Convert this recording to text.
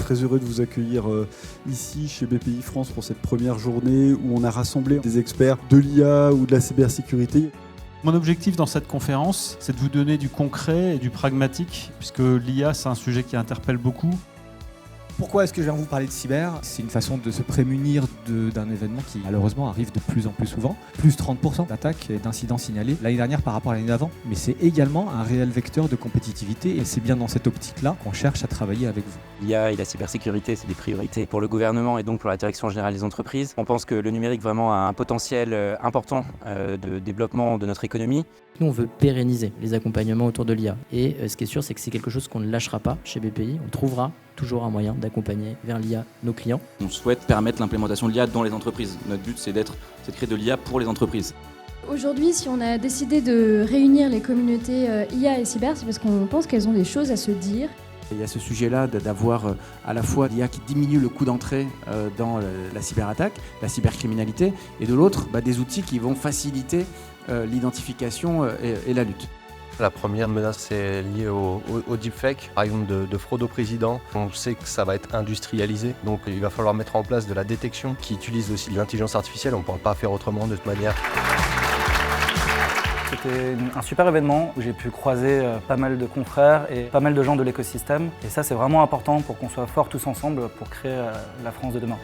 très heureux de vous accueillir ici chez BPI France pour cette première journée où on a rassemblé des experts de l'IA ou de la cybersécurité. Mon objectif dans cette conférence, c'est de vous donner du concret et du pragmatique, puisque l'IA, c'est un sujet qui interpelle beaucoup. Pourquoi est-ce que je viens vous parler de cyber ? C'est une façon de se prémunir d'un événement qui malheureusement arrive de plus en plus souvent. Plus 30% d'attaques et d'incidents signalés l'année dernière par rapport à l'année d'avant. Mais c'est également un réel vecteur de compétitivité et c'est bien dans cette optique-là qu'on cherche à travailler avec vous. L'IA et la cybersécurité, c'est des priorités pour le gouvernement et donc pour la direction générale des entreprises. On pense que le numérique vraiment a un potentiel important de développement de notre économie. Nous, on veut pérenniser les accompagnements autour de l'IA. Et ce qui est sûr, c'est que c'est quelque chose qu'on ne lâchera pas chez BPI. On trouvera toujours un moyen d'accompagner vers l'IA nos clients. On souhaite permettre l'implémentation de l'IA dans les entreprises. Notre but, c'est de créer de l'IA pour les entreprises. Aujourd'hui, si on a décidé de réunir les communautés IA et cyber, c'est parce qu'on pense qu'elles ont des choses à se dire. Il y a ce sujet-là d'avoir à la fois l'IA qui diminue le coût d'entrée dans la cyberattaque, la cybercriminalité, et de l'autre, des outils qui vont faciliter l'identification et la lutte. La première menace est liée au deepfake, par exemple de fraude au président. On sait que ça va être industrialisé, donc il va falloir mettre en place de la détection qui utilise aussi l'intelligence artificielle. On ne pourra pas faire autrement de toute manière. C'était un super événement où j'ai pu croiser pas mal de confrères et pas mal de gens de l'écosystème. Et ça, c'est vraiment important pour qu'on soit forts tous ensemble pour créer la France de demain.